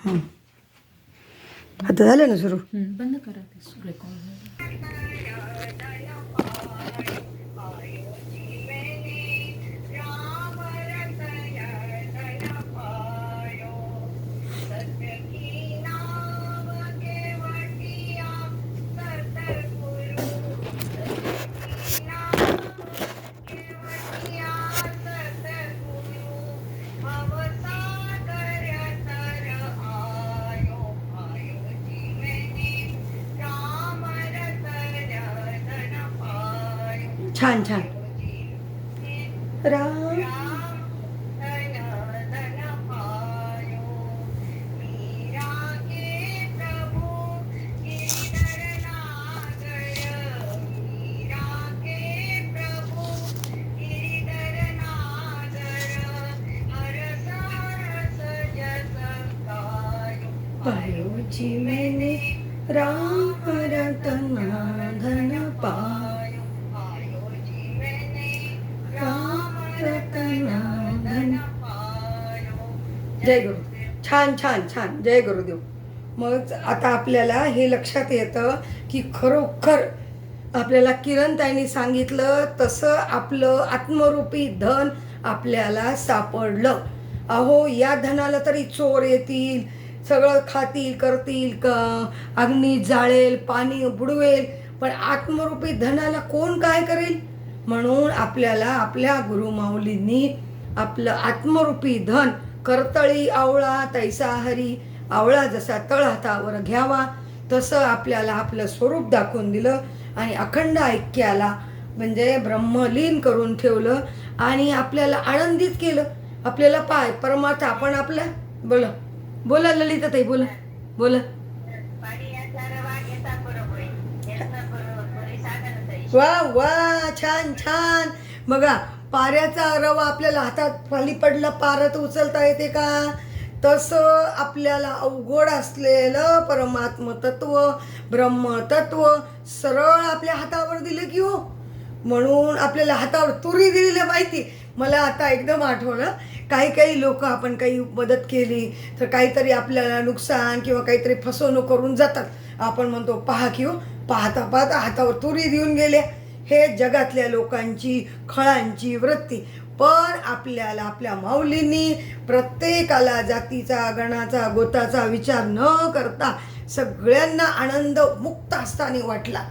आता झालं ना सुरू. बंद करा ते रेकॉर्ड. छान छान. राम पायो जी मैंने राम रतना धन पायो, राम रतना धन पायो. जय गुरु. छान छान छान. जय गुरुदेव. मग आता आपल्याला हे लक्षात येतं की खरोखर आपल्याला किरणताईंनी सांगितलं तसं आपलं आत्मरूपी धन आपल्याला सापडलं. अहो या धनाला तरी चोर येतील, सगळं खातील करतील, अग्नी जाळेल, पाणी बुडवेल, पण आत्मरूपी धनाला कोण काय करेल. म्हणून आपल्याला आपल्या गुरुमाऊलींनी आपलं आत्मरूपी धन करतळी आवळा तैसा हरी, आवळा जसा तळ हातावर घ्यावा तसं आपल्याला आपलं स्वरूप दाखवून दिलं आणि अखंड ऐक्याला म्हणजे ब्रह्मलीन करून ठेवलं आणि आपल्याला आनंदित केलं. आपल्याला पाय परमार्थ आपण आपल्या बोला बोला ललिताताई बोला बोला. वा वा छान छान. बघा पाऱ्याचा रवा आपल्याला हातात खाली पडला पारत उचलता येते का. तसं आपल्याला अवघड असलेलं परमात्म तत्व ब्रह्मतत्व सरळ आपल्या हातावर दिलं की हो. म्हणून आपल्याला हातावर तुरी दिलेल्या माहिती. मला आता एकदम आठवलं काही काही लोक आपण काही मदत केली तर काहीतरी आपल्याला नुकसान किंवा काहीतरी फसवणूक करून जातात. आपण म्हणतो पहा की हो, पाहता पाहता हातावर तुरी देऊन गेल्या. हे जगातल्या लोकांची खळांची वृत्ती. पण आपल्याला आपल्या माऊलींनी प्रत्येकाला जातीचा गणाचा गोताचा विचार न करता सगळ्यांना आनंद मुक्त असताना वाटला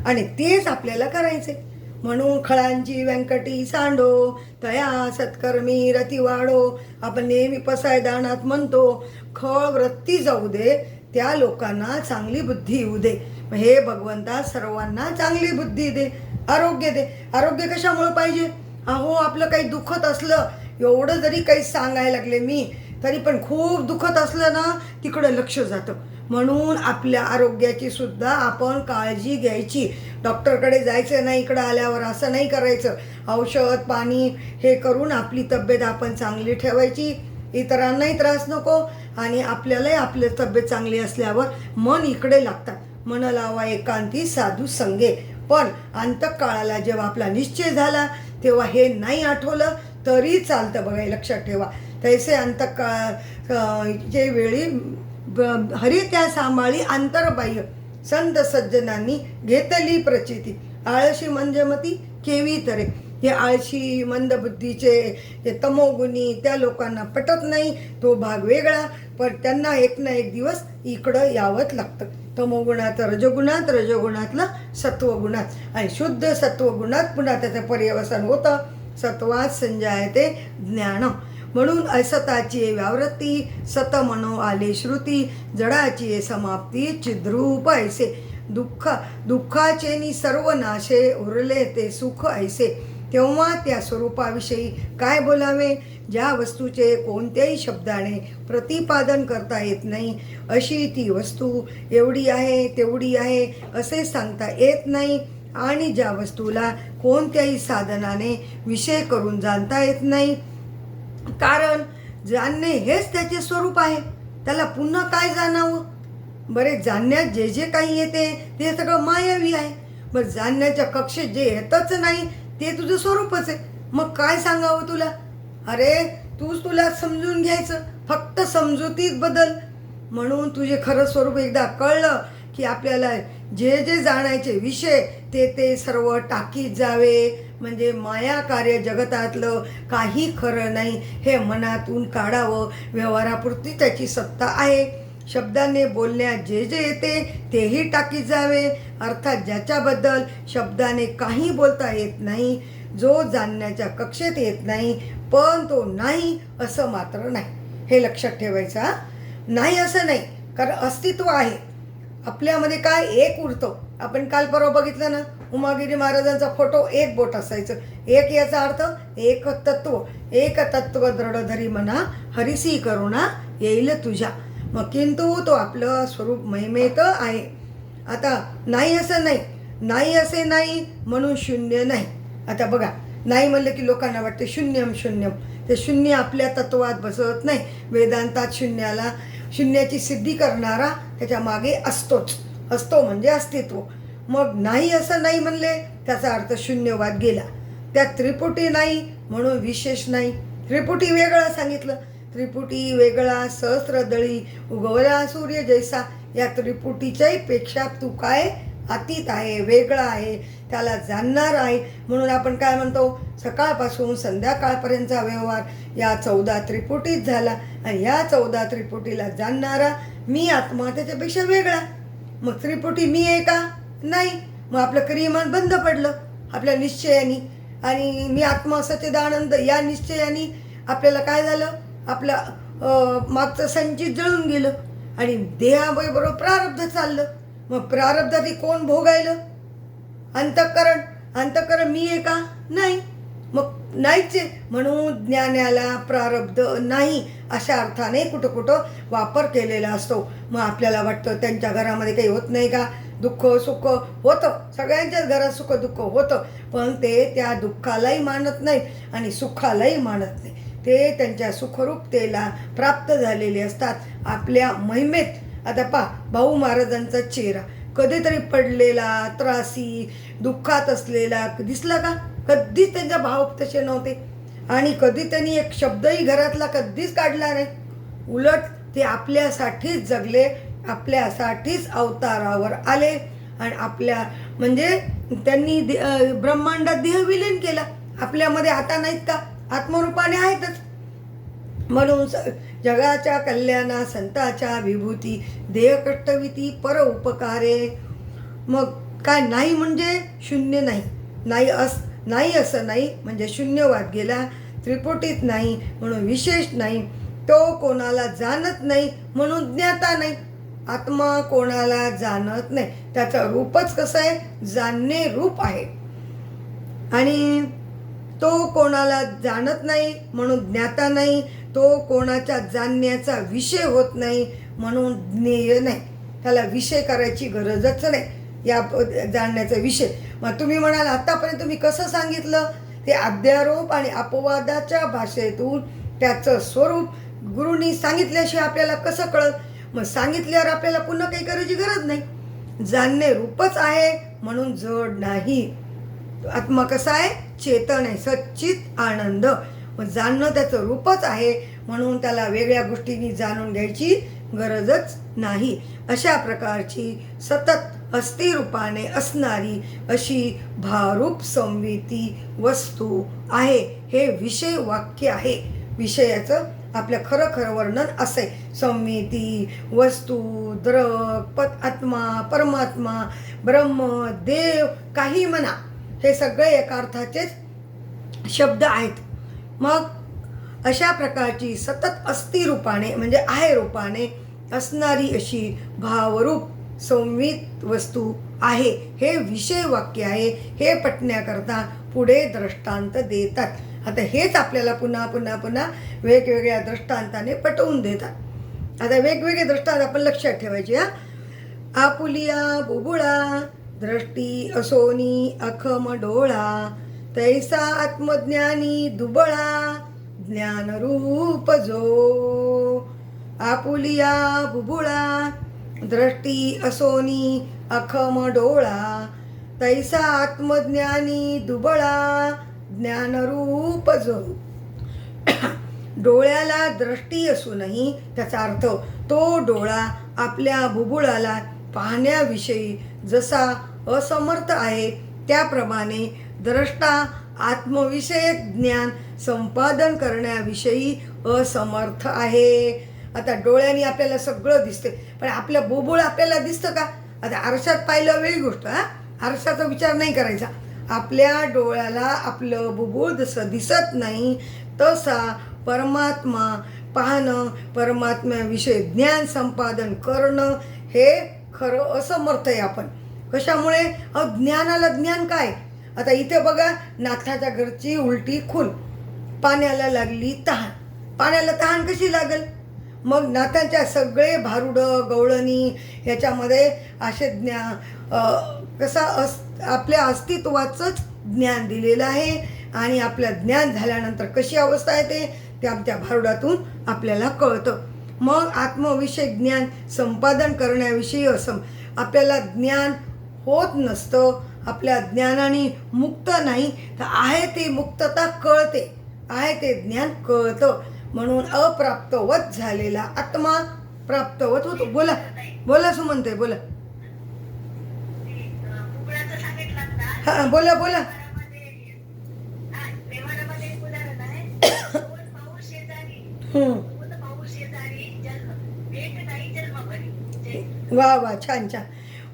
आणि तेच आपल्याला करायचे. म्हणून खळांची व्यंकटी सांडो तया सत्कर्मी रती वाढो. आपण नेहमी पसायदानात म्हणतो खळ वृत्ती जाऊ दे, त्या लोकांना चांगली बुद्धी येऊ दे. हे भगवंता सर्वांना चांगली बुद्धी दे, आरोग्य दे. आरोग्य कशामुळे पाहिजे. अहो आपलं काही दुखत असलं, एवढं जरी काही सांगायला लागले मी तरी पण खूप दुखत असलं ना तिकडं लक्ष जातं. म्हणून आपल्या आरोग्याची सुद्धा आपण काळजी घ्यायची. डॉक्टरकडे जायचं नाही इकडं आल्यावर, असं नाही करायचं. औषध पाणी हे करून आपली तब्येत आपण चांगली ठेवायची, इतरांनाही त्रास नको आणि आपल्यालाही आपली तब्येत चांगली असल्यावर मन इकडे लागतात. मन लावा एकांती साधू संगे. पण अंतकाळाला जेव्हा आपला निश्चय झाला तेव्हा हे नाही आठवलं तरी चालतं. बघा लक्षात ठेवा. तैसे अंतकाळचे वेळी हरी त्या सांभाळी अंतरबाह्य संत सज्जनांनी घेतली प्रचिती. आळशी म्हणजे मती केवी तरे. हे आळशी मंदबुद्धीचे हे तमोगुणी त्या लोकांना पटत नाही. तो भाग वेगळा. पण त्यांना एक ना एक दिवस इकडं यावंच लागतं. तमोगुणात रजगुणात, रजगुणातलं सत्वगुणात आणि शुद्ध सत्वगुणात पुन्हा त्याचं पर्यवसन होतं. सत्वात संजायते ज्ञान. म्हणून असताची व्यावृत्ती सत मनो आले श्रुती. जडाची समाप्ती चिद्रूप ऐसे. दुःखाचे सर्व नाशे उरले ते सुख ऐसे. तेव्हा त्या स्वरूपाविषयी काय बोलावे. ज्या वस्तूचे कोणत्याही शब्दाने प्रतिपादन करता येत नाही अशी ती वस्तू एवढी आहे तेवढी आहे असे सांगता येत नाही. आणि ज्या वस्तूला कोणत्याही साधनाने विषय करून जाणता येत नाही. कारण जाणणे हेच त्याचे स्वरूप आहे. त्याला पुन्हा काय जाणावं. बरे जाणण्यात जे जे काही येते ते सगळं मायावी आहे. बरं जाणण्याच्या कक्षेत जे येतच नाही ते तुझं स्वरूपच आहे. मग काय सांगावं तुला. अरे तुला समजून घ्यायचं. फक्त समजुतीत बदल. म्हणून तुझे खरं स्वरूप एकदा कळलं की आपल्याला जे जे जाणायचे विषय ते सर्व टाकीत जावे. म्हणजे माया कार्य जगतातलं काही खरं नाही हे मनातून काढावं. व्यवहारापुरती त्याची सत्ता आहे. शब्दाने बोलण्यात जे जे येते तेही टाकीत जावे. अर्थात ज्याच्याबद्दल शब्दाने काही बोलता येत नाही, जो जाणण्याच्या कक्षेत येत नाही, पण तो नाही असं मात्र नाही. हे लक्षात ठेवायचं हा. नाही असं नाही, कारण अस्तित्व आहे आपल्यामध्ये. काय एक उरतं. आपण काल परवा बघितलं ना, उमागिरी महाराजांचा फोटो एक बोट असायचं. एक याचा अर्थ एक तत्व. एक तत्व दृढ धरी म्हणा, हरिसी करुणा येईल तुझ्या. मग किंतु तो आपलं स्वरूप महिमेत आहे. आता नाही असं नाही, नाही असे नाही म्हणून शून्य नाही. आता बघा, नाही म्हणलं की लोकांना वाटतं शून्यम शून्यम. ते शून्य आपल्या तत्वात बसत नाही. वेदांतात शून्याची सिद्धी करणारा त्याच्या मागे असतो म्हणजे अस्तित्व. मग नाही असं नाही म्हणले त्याचा अर्थ शून्यवाद गेला. त्यात त्रिपुटी नाही म्हणून विशेष नाही. त्रिपुटी वेगळा सांगितलं. त्रिपुटी वेगळा सहस्त्रदळी उगवला सूर्य जैसा. या त्रिपुटीच्याही पेक्षा तू काय अतीत आहे, वेगळा आहे, त्याला जाणणार आहे. म्हणून आपण काय म्हणतो, सकाळपासून संध्याकाळपर्यंतचा व्यवहार या 14 त्रिपुटीत झाला. आणि या 14 त्रिपुटीला जाणणारा मी आत्मा त्याच्यापेक्षा वेगळा. मग त्रिपुटी मी आहे का? नाही. मग आपलं क्रियमान बंद पडलं आपल्या निश्चयानी. आणि मी आत्मा सच्चिदानंद या निश्चयानी आपल्याला काय झालं, आपल्या मागचं संचित जळून गेलं आणि देहाबरोबर प्रारब्ध चाललं. मग प्रारब्धात कोण भोगायलं? अंतःकरण मी आहे का? नाही. मग नाहीच आहे. म्हणून ज्ञानाला प्रारब्ध नाही अशा अर्थाने कुठं कुठं वापर केलेला असतो. मग आपल्याला वाटतं त्यांच्या घरामध्ये काही होत नाही का? दुःख सुख होतं, सगळ्यांच्याच घरात सुख दुःख होतं, पण ते त्या दुःखालाही मानत नाहीत आणि सुखालाही मानत नाही. ते त्यांच्या सुखरूपतेला प्राप्त झालेले असतात आपल्या महिमेत. आता भाऊ महाराजांचा चेहरा कधीतरी पडलेला, त्रासी, दुःखात असलेला दिसला का? कधीच त्यांचा भाव तसे नव्हते. आणि कधी त्यांनी एक शब्दही घरातला कधीच काढला नाही. उलट ते आपल्यासाठीच जगले, आपल्यासाठीच अवतारावर आले आणि आपल्या म्हणजे त्यांनी ब्रह्मांडात देह विलीन केला. आपल्यामध्ये आता नाहीत का? आत्मरूपाने आहेतच. म्हणून जगाच्या कल्याणा संताच्या विभूती देह कष्टविती पर उपकारे. मग काय नाही म्हणजे शून्य नाही. नाही असं नाही म्हणजे शून्यवाद गेला. त्रिपुटीत नाही म्हणून विशेष नाही. तो कोणाला जाणत नाही म्हणून ज्ञाता नाही. आत्मा कोणाला जाणत नाही. त्याचं रूपच कसं आहे? जाणणे रूप आहे. आणि तो कोणाला जाणत नाही म्हणून ज्ञाता नाही. तो कोणाच्या जाणण्याचा विषय होत नाही म्हणून ज्ञेय नाही. त्याला विषय करायची गरजच नाही या जाणण्याचा विषय. मग तुम्ही म्हणाल आतापर्यंत तुम्ही कसं सांगितलं? ते अध्यारोप आणि अपवादाच्या भाषेतून त्याचं स्वरूप गुरुनी सांगितल्याशिवाय आपल्याला कसं कळत? मग सांगितल्यावर आपल्याला पुन्हा काही करायची गरज नाही. जाणणे रूपच आहे म्हणून जड नाही. आत्मा कसा आहे? चेतन आहे, सच्चित आनंद. मग जाणणं त्याचं रूपच आहे म्हणून त्याला वेगळ्या गोष्टींनी जाणून घ्यायची गरजच नाही. अशा प्रकारची सतत अस्थिरूपाने असणारी अशी भारूप संविती वस्तू आहे. हे विषय वाक्य आहे. विषयाचं आपलं खरं वर्णन असे. संविती, वस्तू, द्रक, आत्मा, परमात्मा, ब्रह्म, देव, काही म्हणा, हे सगळे एका अर्थाचेच शब्द आहेत. मग अशा प्रकारची सतत अस्थिरूपाने म्हणजे आहे रूपाने असणारी अशी भावरूप संवित वस्तू आहे. हे विषय वाक्य आहे. हे पटण्याकरता पुढे दृष्टांत देतात. आता हेच आपल्याला पुन्हा पुन्हा पुन्हा वेगवेगळ्या दृष्टांताने पटवून देतात. आता वेगवेगळे दृष्टांत आपण लक्षात ठेवायचे. आपुलिया बुबुळा दृष्टी असोनी अखम डोळा, तैसा आत्मज्ञानी दुबळा ज्ञानरूप जो. आपुलिया बुबुळा दृष्टी असोनी अखम डोळा, तैसा आत्मज्ञानी दुबळा ज्ञानरूप जो. डोळ्याला दृष्टी असूनही त्याचा अर्थ तो डोळा आपल्या बुबुळाला पाहण्याविषयी जसा असमर्थ आहे, त्याप्रमाणे द्रष्टा आत्मविषयक ज्ञान संपादन करण्याविषयी असमर्थ आहे. आता डोळ्यांनी आपल्याला सगळं दिसते, पण आपलं बुबुळ आपल्याला दिसतं का? आता आरशात पाहिलं वेगळी गोष्ट, आरशाचा विचार नाही करायचा. आपल्या डोळ्याला आपलं बुबुळ जसं दिसत नाही, तसा परमात्मा पाहणं, परमात्म्याविषयी ज्ञान संपादन करणं हे खरं असमर्थ आहे आपण. कशामुळे? ज्ञानाला ज्ञान काय? आता इथे बघा, नाथाच्या घरची उलटी खून, पाण्याला लागली तहान. पाण्याला तहान कशी लागेल? मग नाथांच्या सगळे भारुडं गवळणी ह्याच्यामध्ये असे आपल्या अस्तित्वाचंच ज्ञान दिलेलं आहे. आणि आपलं ज्ञान झाल्यानंतर कशी अवस्था येते ते आमच्या भारुडातून आपल्याला कळतं. मग आत्मविषयक ज्ञान संपादन करण्याविषयी आपल्याला ज्ञान होत नसतं. आपल्या ज्ञानाने मुक्त नाही, तर आहे ती मुक्तता कळते, आहे ते ज्ञान कळतं. म्हणून अप्राप्तवत झालेला आत्मा प्राप्तवत होतो. बोला बोला सुमनताई, बोला. हां, बोला बोला. वा वा, छान छान.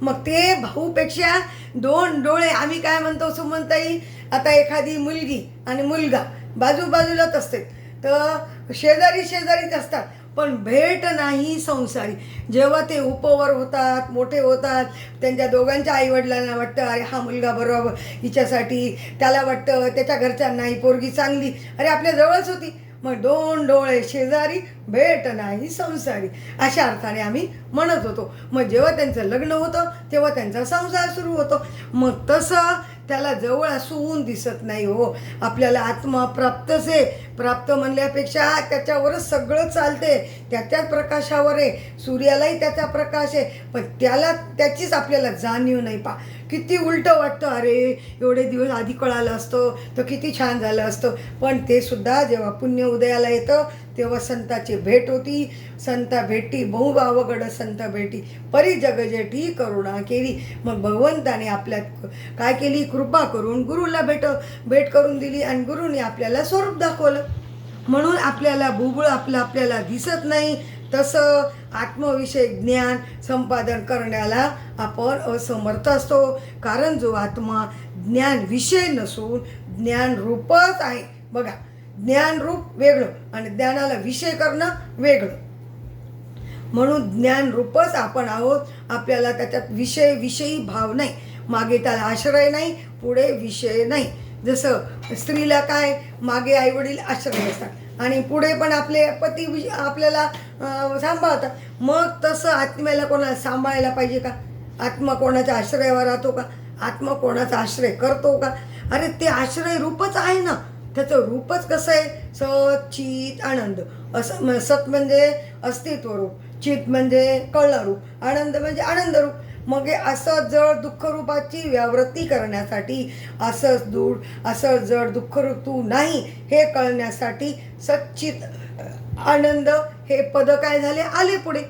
मग ते भाऊपेक्षा दोन डोळे. आम्ही काय म्हणतो सुमनताई, आता एखादी मुलगी आणि मुलगा बाजूबाजूलाच असते, तर शेजारी शेजारीच असतात, पण भेट नाही संसारी. जेव्हा ते उपवर होतात, मोठे होतात, त्यांच्या दोघांच्या आईवडिलांना वाटतं अरे हा मुलगा बरोबर हिच्यासाठी, त्याला वाटतं त्याच्या घरच्यांना ही पोरगी चांगली, अरे आपल्या जवळच होती. मग दोन डोळे शेजारी, भेट नाही संसारी, अशा अर्थाने आम्ही म्हणत होतो. मग जेव्हा त्यांचं लग्न होतं तेव्हा त्यांचा संसार सुरू होतो. मग तसं त्याला जवळ असून दिसत नाही हो. आपल्याला आत्मा प्राप्तच आहे. प्राप्त म्हणल्यापेक्षा त्याच्यावरच सगळं चालते, त्याच्याच प्रकाशावर आहे. सूर्यालाही त्याचा प्रकाश आहे, पण त्याचीच आपल्याला जाणीव नाही. किती उलटं वाटतं, अरे एवढे दिवस आधी कळालं असतं तर किती छान झालं असतं. पण ते सुद्धा जेव्हा पुण्य उदयाला येतं तेव्हा संताची भेट होती. संता भेटी बहुभावगड संत भेटी, परी जग जेठी करुणा केली. मग भगवंताने आपल्यात काय केली? कृपा करून गुरुला भेट करून दिली आणि गुरुने आपल्याला स्वरूप दाखवलं. म्हणून आपल्याला बुबुळ आपल्याला दिसत नाही. तसं आत्मविषयक ज्ञान संपादन करण्याला आपण असमर्थ असतो. कारण जो आत्मा ज्ञान विषय नसून ज्ञान रूपच आहे. बघा, ज्ञान रूप वेगळं आणि ज्ञानाला विषय करणं वेगळं. म्हणून ज्ञान रूपच आपण आहोत. आपल्याला त्याच्यात विषयी भाव नाही, मागे त्याला आश्रय नाही, पुढे विषय नाही. जसं स्त्रीला काय, मागे आईवडील आश्रय असतात आणि पुढे पण आपले पती आपल्याला सांभाळतात. मग तसं आत्म्याला कोणाला सांभाळायला पाहिजे का? आत्मा कोणाच्या आश्रयावर राहतो का? आत्मा कोणाचा आश्रय करतो का? अरे ते आश्रय रूपच आहे ना. त्याचं रूपच कसं आहे? सत चित आनंद. असं सत म्हणजे अस्तित्व रूप, चित म्हणजे कळणं रूप, आनंद म्हणजे आनंद रूप. मग हे असं जड दुःखरूपाची व्यावृत्ती करण्यासाठी, असं जड दुःखरूप तू नाही हे कळण्यासाठी सच्चित आनंद हे पद काय झाले? आले पुढे.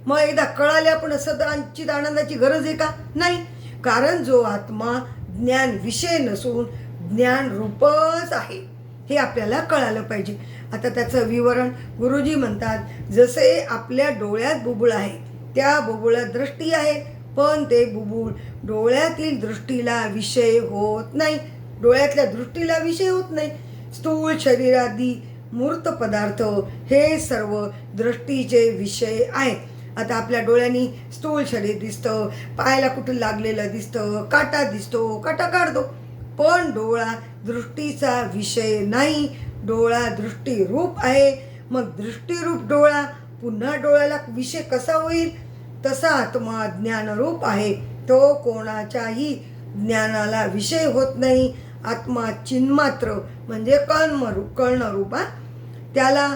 मग एकदा कळाले आपण सच्चित आनंदाची गरज आहे का? नाही. कारण जो आत्मा ज्ञान विषय नसून ज्ञान रूपच आहे हे आपल्याला कळालं पाहिजे. आता त्याचं विवरण गुरुजी म्हणतात, जसे आपल्या डोळ्यात बुबुळ आहे, त्या बुबुळात दृष्टी आहे, पण ते बुबुळ डोळ्यातील दृष्टीला विषय होत नाही. डोळ्यातल्या दृष्टीला विषय होत नाही. स्थूल शरीरादी मूर्त पदार्थ हे सर्व दृष्टीचे विषय आहेत. आता आपल्या डोळ्यांनी स्थूल शरीर दिसतं, पायाला कुठं लागलेलं दिसतं, काटा दिसतो, काटा काढतो, पण डोळा दृष्टीचा विषय नाही. डोळा दृष्टीरूप आहे. मग दृष्टीरूप डोळा पुन्हा डोळ्याला विषय कसा होईल? तसा आत्मा ज्ञानरूप आहे. तो कोणाच्याही ज्ञानाला विषय होत नाही. आत्मा चिन्मात्र म्हणजे कळणं रूप. त्याला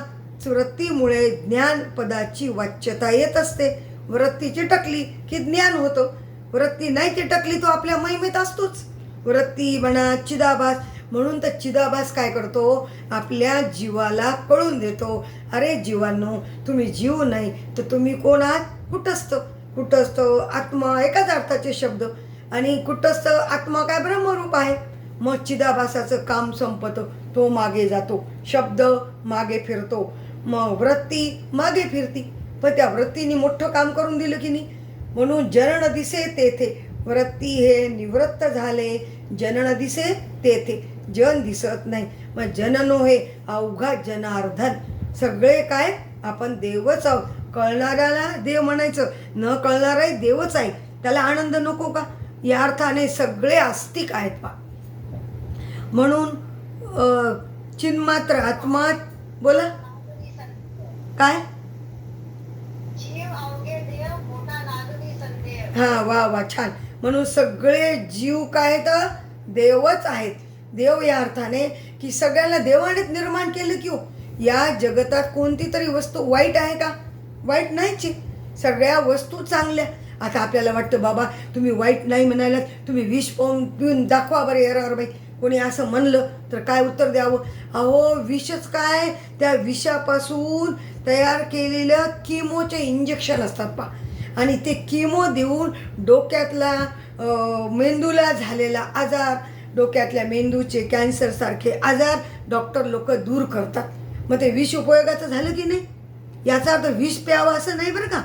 वृत्तीमुळे ज्ञान पदाची वाच्यता येत असते. वृत्ती चिटकली की ज्ञान होतं. वृत्ती नाही चिटकली तो आपल्या महिमेत असतोच. वृत्ती म्हणा, चिदाभास, म्हणून तर चिदाभास काय करतो, आपल्या जीवाला कळून देतो, अरे जीवांनो, तुम्ही जीव नाही तर तुम्ही कोण आहात, कुटस्थ. कुटस्थ आत्मा एकाच अर्थाचे शब्द, आणि कुटस्थ आत्मा काय ब्रह्मरूप आहे. मग चिदाभासाचं काम संपतं, तो मागे जातो, शब्द मागे फिरतो, मग वृत्ती मागे फिरती. पण त्या वृत्तीने मोठं काम करून दिलं की नाही. म्हणून जनन दिसे तेथे, वृत्ती हे निवृत्त झाले, जनन दिसे तेथे, जन दिसत नाही. मग जननो हे अवघा जनार्दन, सगळे काय आपण देवच आहोत. कळणाऱ्याला देव म्हणायचं, न कळणाराही देवच आहे, त्याला आनंद नको का. या अर्थाने सगळे आस्तिक आहेत पा. म्हणून चिन्मात्र आत्मा, बोला काय. हां, वा वा, छान. म्हणून सगळे जीव काय तर देवच आहेत. देव या अर्थाने की सगळ्यांना देवानेच निर्माण केलं की हो. या जगतात कोणती तरी वस्तू वाईट आहे का, वाईट नाहीच. सगळ्या वस्तू चांगल्या. आता आपल्याला वाटतं बाबा तुम्ही वाईट नाही म्हणालात, तुम्ही विष पिऊन दाखवा बरं एरावर बाई. कोणी असं म्हणलं तर काय उत्तर द्यावं. अहो विषच काय, त्या विषापासून तयार केलेलं किमोचे इंजेक्शन असतात पा, आणि ते किमो देऊन डोक्यातला मेंदूला झालेला आजार, डोक्यातल्या मेंदूचे कॅन्सरसारखे आजार डॉक्टर लोक दूर करतात. मग ते विष उपयोगाचं झालं की नाही. याचा अर्थ विष प्यावं असं नाही बरं का.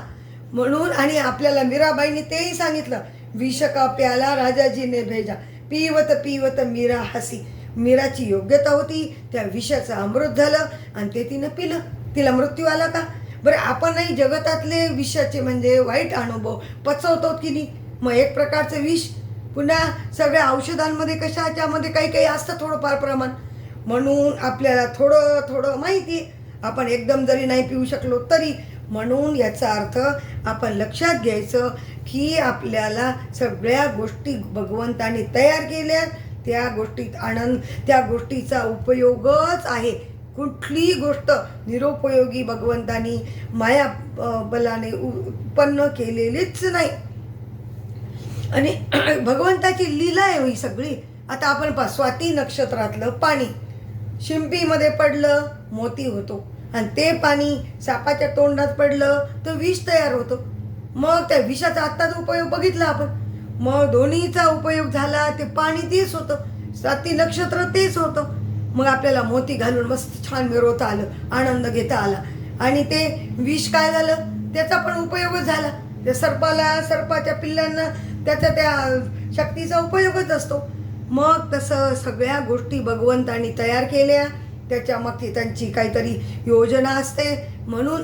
म्हणून आणि आपल्याला मीराबाईने तेही सांगितलं, विष का प्याला राजाजीने भेजा, पिवत पिवत मीरा हसी. मीराची योग्यता होती, त्या विषाचं अमृत झालं आणि ते तिनं पिलं, तिला मृत्यू आला का. बरं आपणही जगतातले विषाचे म्हणजे वाईट अनुभव पचवतो की नाही. मग एक प्रकारचं विष. पुन्हा सगळ्या औषधांमध्ये कशाच्यामध्ये काही काही असतं थोडंफार प्रमाण. म्हणून आपल्याला थोडं थोडं माहिती, आपण एकदम जरी नाही पिऊ शकलो तरी. म्हणून याचा अर्थ आपण लक्षात घ्यायचं की आपल्याला सगळ्या गोष्टी भगवंताने तयार केल्या, त्या गोष्टीत आनंद, त्या गोष्टीचा उपयोगच आहे. कुठलीही गोष्ट निरुपयोगी भगवंतानी माया बलाने उत्पन्न केलेलीच नाही. आणि भगवंताची लीला आहे ही सगळी. आता आपण पहा, स्वाती नक्षत्रातलं पाणी शिंपीमध्ये पडलं मोती होतो, आणि ते पाणी सापाच्या तोंडात पडलं तर विष तयार होतं. मग त्या विषाचा आत्ताच उपयोग बघितला आपण. मग दोन्हीचा उपयोग झाला, ते पाणी तेच होतं, स्वाती नक्षत्र तेच होतं. मग आपल्याला मोती घालून मस्त छान मिरवता आलं, आनंद घेता आला. आणि ते विष काय झालं, त्याचा पण उपयोगच झाला. त्या सर्पाला, सर्पाच्या पिल्लांना त्याचा त्या शक्तीचा उपयोगच असतो. मग तसं सगळ्या गोष्टी भगवंतानी तयार केल्या, त्याच्या मागची त्यांची काहीतरी योजना असते. म्हणून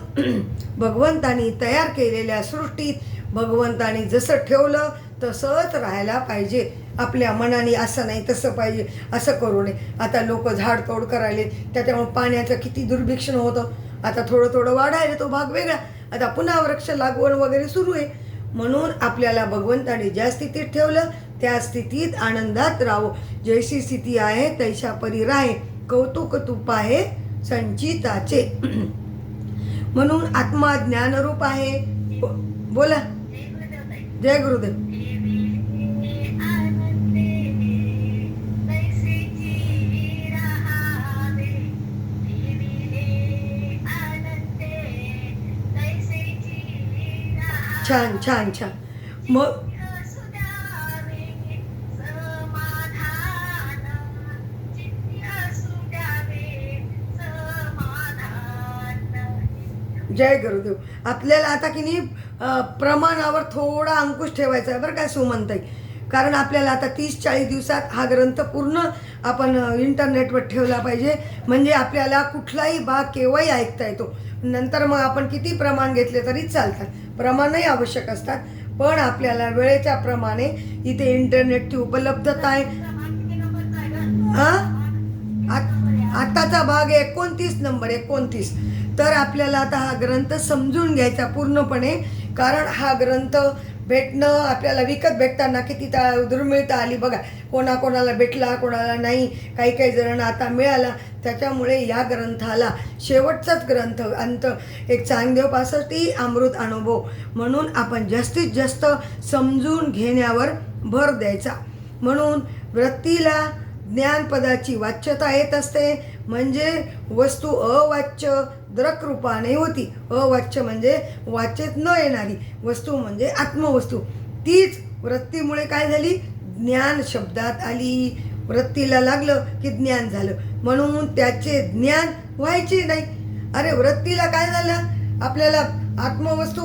भगवंतानी तयार केलेल्या सृष्टीत भगवंतानी जसं ठेवलं तसंच राहायला पाहिजे. आपल्या मनाने असं नाही तसं पाहिजे असं करू नये. आता लोक झाडतोड करायले, त्याच्यामुळे पाण्याचं किती दुर्भिक्षण होतं. आता थोडं थोडं वाढायला तो भाग वेगळा, आता पुन्हा वृक्ष लागवड वगैरे सुरू आहे. म्हणून आपल्याला भगवंताने ज्या स्थितीत ठेवलं त्या स्थितीत आनंदात राहावं. जैसी स्थिती आहे तैशा परी राहे, कौतुक तूप आहे संचिताचे. म्हणून आत्मा ज्ञानरूप आहे. बोला, जय गुरुदेव. छान छान छान. मग जय गुरुदेव. आपल्याला आता की नाही प्रमाणावर थोडा अंकुश ठेवायचा आहे बरं काय सुमनताई. कारण आपल्याला आता 30-40 दिवसात हा ग्रंथ पूर्ण आपण इंटरनेटवर ठेवला पाहिजे, म्हणजे आपल्याला कुठलाही भाग केव्हाही ऐकता येतो. नंतर मग आपण किती प्रमाण घेतले तरी चालतात, प्रमाणही आवश्यक असतात. पण आपल्याला वेळेच्या प्रमाणे इथे इंटरनेटची उपलब्धता आहे. आताचा भाग 29 नंबर 29. तर आपल्याला आता हा ग्रंथ समजून घ्यायचा पूर्णपणे. कारण हा ग्रंथ भेटणं आपल्याला विकत भेटताना किती दुर्मिळता आली बघा. कोणाकोणाला भेटला, कोणाला नाही, काही काही जणांना आता मिळाला. त्याच्यामुळे या ग्रंथाला शेवटचाच ग्रंथ अंत एक चांगदेव 65 अमृत अनुभव म्हणून आपण जास्तीत जास्त समजून घेण्यावर भर द्यायचा. म्हणून वृत्तीला ज्ञानपदाची वाच्यता येत असते. म्हणजे वस्तू अवाच्य द्रकरूपाने होती. अवाच्य म्हणजे वाचेत न येणारी वस्तू म्हणजे आत्मवस्तू. तीच वृत्तीमुळे काय झाली, ज्ञान शब्दात आली. वृत्तीला लागलं की ज्ञान झालं, म्हणून त्याचे ज्ञान व्हायचे नाही. अरे वृत्तीला काय झालं, आपल्याला आत्मवस्तू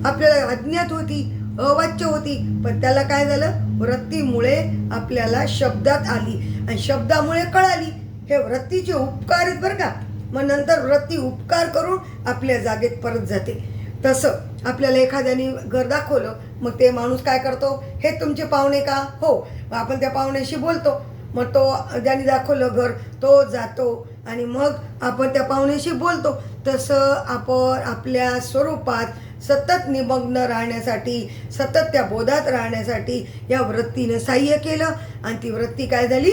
आपल्याला अज्ञात होती, अवाच्य होती, पण त्याला काय झालं, वृत्तीमुळे आपल्याला शब्दात आली आणि शब्दामुळे कळाली. हे वृत्तीचे उपकार आहेत बरं का. मग नंतर वृत्ती उपकार करून आपल्या जागेत परत जाते. तसं आपल्याला एखाद्याने घर दाखवलं, मग ते माणूस काय करतो, हे तुमचे पाहुणे का, हो, मग आपण त्या पाहुण्याशी बोलतो. मग तो ज्याने दाखवलं घर तो जातो आणि मग आपण त्या पाहुण्याशी बोलतो. तसं आपण आपल्या स्वरूपात सतत निमग्न राहण्यासाठी, सतत त्या बोधात राहण्यासाठी या वृत्तीनं सहाय्य केलं आणि ती वृत्ती काय झाली,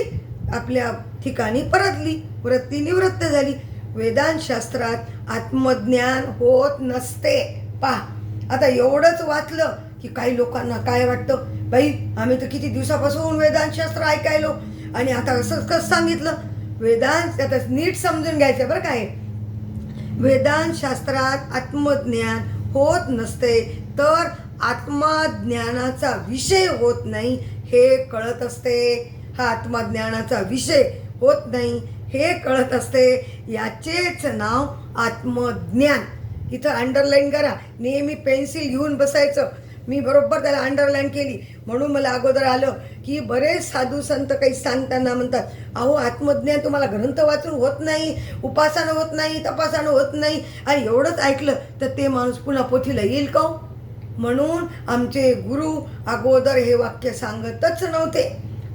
आपल्या ठिकाणी परतली, वृत्ती निवृत्त झाली. वेदांत शास्त्रात आत्मज्ञान होत नसते. पहा, आता एवढंच वाचलं की काही लोकांना काय वाटतं, बाई आम्ही तर किती दिवसापासून वेदांत शास्त्र ऐकायलो आणि आता असं कसं सांगितलं. वेदांत आता नीट समजून घ्यायचं बरं काय. वेदांत शास्त्रात आत्मज्ञान होत नसते, तर आत्मज्ञानाचा विषय होत नाही हे कळत असते. हा आत्मज्ञानाचा विषय होत नाही हे कळत असते. याचेच नाव आत्मज्ञान. इथं अंडरलाईन करा, नेहमी पेन्सिल घेऊन बसायचं. मी बरोबर त्याला अंडरलाईन केली, म्हणून मला अगोदर आलं की बरेच साधू संत काही सांगताना म्हणतात, अहो आत्मज्ञान तुम्हाला ग्रंथ वाचून होत नाही, उपासना होत नाही, तपासना होत नाही, आणि एवढंच ऐकलं तर ते माणूस पुन्हा पोथीला येईल का. म्हणून आमचे गुरु अगोदर हे वाक्य सांगतच नव्हते.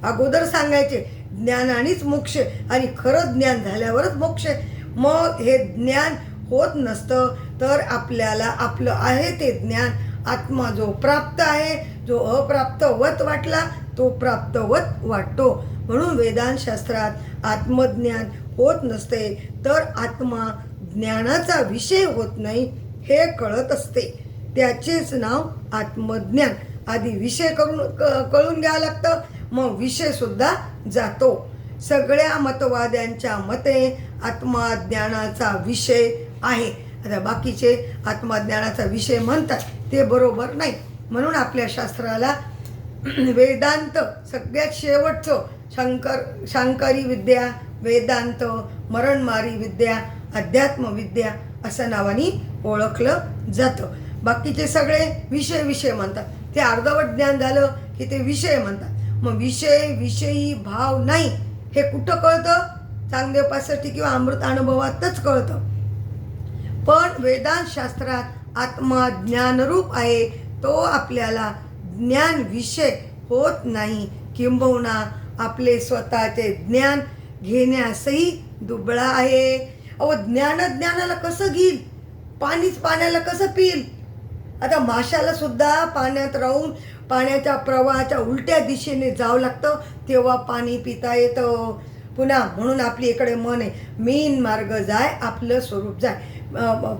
अगोदर सांगायचे ज्ञानानेच मोक्ष, आणि खरं ज्ञान झाल्यावरच मोक्ष. मग हे ज्ञान होत नसतं, तर आपल्याला आपलं आहे ते ज्ञान, आत्मा जो प्राप्त आहे, जो अप्राप्तवत वाटला तो प्राप्तवत वाटतो. म्हणून वेदांत शास्त्रात आत्मज्ञान होत नसते, तर आत्मा ज्ञानाचा विषय होत नाही हे कळत असते. त्याचेच नाव आत्मज्ञान. आधी विषय कळून घ्यावं लागतं, मग विषय सुद्धा जातो. सगळ्या मतवाद्यांच्या मते आत्मज्ञानाचा विषय आहे. आता बाकीचे आत्मज्ञानाचा विषय म्हणतात ते बरोबर नाही. म्हणून आपल्या शास्त्राला वेदांत सगळ्यात शेवटचं शांकरी विद्या, वेदांत, मरणमारी विद्या, अध्यात्मविद्या असं नावाने ओळखलं जातं. बाकीचे सगळे विषय म्हणतात. ते अर्धवट ज्ञान झालं की ते विषय म्हणतात. मग विषयी भाव नाही हे कुठं कळतं, चांगदेव 65 किंवा अमृत अनुभवातच कळतं. पण वेदांत शास्त्रात आत्मा ज्ञानरूप आहे, तो आपल्याला ज्ञान विषय होत नाही, किंबहुना आपले स्वतःचे ज्ञान घेण्यासही दुबळा आहे. अहो ज्ञानाला कसं घेईल, पाणीच पाण्याला कसं पिईल. आता माशाला सुद्धा पाण्यात राहून पाण्याच्या प्रवाहाच्या उलट्या दिशेने जावं लागतं, तेव्हा पाणी पिता येतं. पुन्हा म्हणून आपली इकडे मन आहे, मीन मार्ग जाय आपलं स्वरूप जाय.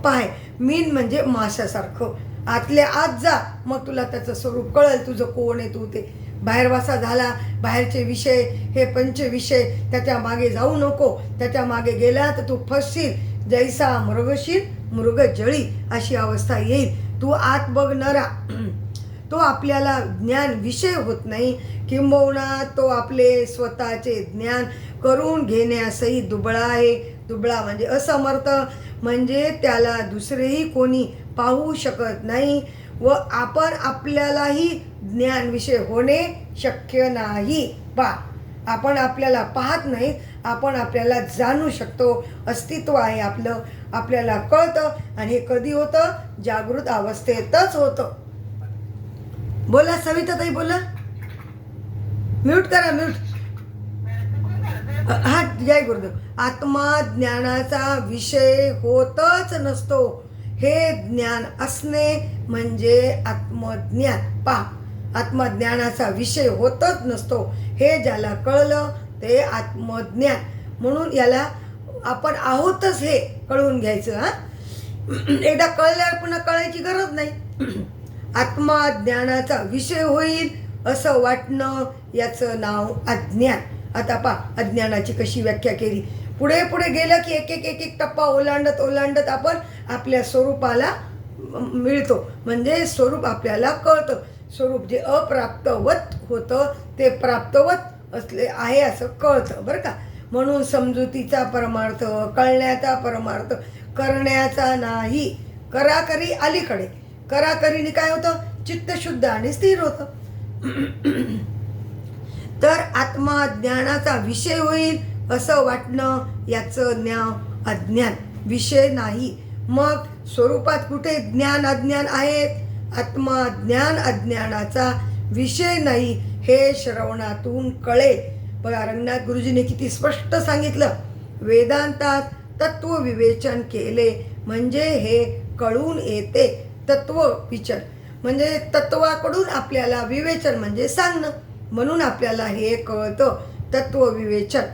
पाय मीन म्हणजे माशासारखं आतल्या आत जा, मग तुला त्याचं स्वरूप कळेल, तुझं कोण आहे, तू ते. बाहेर वासा झाला, बाहेरचे विषय, हे पंचविषय, त्याच्या मागे जाऊ नको. त्याच्या मागे गेला तर तू फसशील. जैसा मृगशील मृग जळी अशी अवस्था येईल. तू आत बघ नरा. तो आपल्याला ज्ञान विषय होत नाही, किंबहुना तो आपले स्वतःचे ज्ञान करून घेण्यासही दुबळा आहे. दुबळा म्हणजे असमर्थ, म्हणजे त्याला दुसरेही कोणी पाहू शकत नाही व आपण आपल्यालाही ज्ञान विषय होणे शक्य नाही. आपण आपल्याला पाहत नाही, आपण आपल्याला जाणू शकतो. अस्तित्व आहे आपलं, आपल्याला कळतं. आणि हे कधी होतं, जागृत अवस्थेतच होतं. बोला सविताताई, बोला. म्यूट करा, म्यूट. हा, जय गुरुदेव. आत्मा ज्ञानाचा विषय होतच नसतो. हे ज्ञान असणे म्हणजे आत्मज्ञान. पहा, आत्मज्ञानाचा विषय होतच नसतो. हे ज्याला कळलं ते आत्मज्ञान. म्हणून याला आपण आहोतच हे कळून घ्यायचं. एकदा कळल्यावर पुन्हा कळायची गरज नाही. आत्मा ज्ञानाचा विषय होईल असं वाटणं याचं नाव अज्ञान. आता अज्ञानाची कशी व्याख्या केली. पुढे पुढे गेलं की एक एक एक एक टप्पा ओलांडत ओलांडत आपण आपल्या स्वरूपाला मिळतो. म्हणजे स्वरूप आपल्याला कळतं. स्वरूप जे अप्राप्तवत होतं ते प्राप्तवत असले आहे असं कळतं बरं का. म्हणून समजुतीचा परमार्थ, कळण्याचा परमार्थ, करण्याचा नाही. कराकरी अलीकडे. कराकरीने काय होतं? चित्त शुद्ध आणि स्थिर होतं. तर आत्मा ज्ञानाचा विषय होईल असं वाटणं याचं ज्ञान अज्ञान. विषय नाही. मग स्वरूपात कुठे ज्ञान अज्ञान आहेत? आत्मा ज्ञान अज्ञानाचा विषय नाही हे श्रवणातून कळेल. बघा रंगनाथ गुरुजीने किती स्पष्ट सांगितलं. वेदांतात तत्व विवेचन केले म्हणजे हे कळून येते. तत्व विचार म्हणजे तत्वाकडून आपल्याला विवेचन म्हणजे सांगणं, म्हणून आपल्याला हे कळतं. तत्व विवेचन.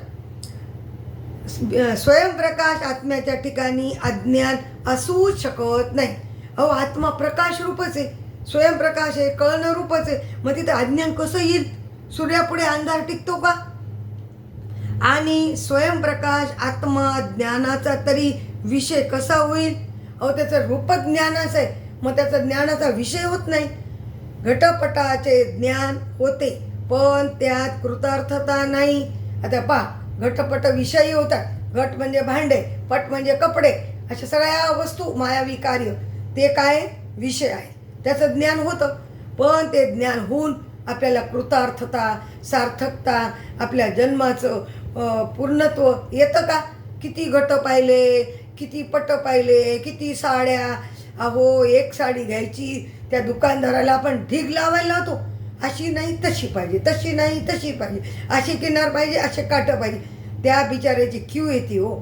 स्वयंप्रकाश आत्म्याच्या ठिकाणी अज्ञान असू शकत नाही. अहो आत्मा प्रकाश रूपच आहे, स्वयंप्रकाश आहे, कळणं रूपच आहे. मग तिथे अज्ञान कसं येईल? सूर्यापुढे अंधार टिकतो का? आणि स्वयंप्रकाश आत्मा ज्ञानाचा तरी विषय कसा होईल? अहो त्याचं रूपच ज्ञानाचं आहे, मग त्याचा ज्ञानाचा विषय होत नाही. घटपटाचे ज्ञान होते पण त्यात कृतार्थता नाही. आता घटपट विषयी होतात. घट म्हणजे भांडे, पट म्हणजे कपडे, अशा सगळ्या वस्तू मायावी कार्य ते काय विषय आहे. त्याचं ज्ञान होतं पण ते ज्ञान होऊन आपल्याला कृतार्थता, सार्थकता, आपल्या जन्माचं पूर्णत्व येतं का? किती घट पाहिले, किती पट पाहिले, किती साड्या. अहो एक साडी घ्यायची त्या दुकानदाराला आपण ढीग लावायला लावतो. अशी नाही तशी पाहिजे, तशी नाही तशी पाहिजे, अशी किनार पाहिजे, असे काठं पाहिजे. त्या बिचाऱ्याची क्यू येते हो.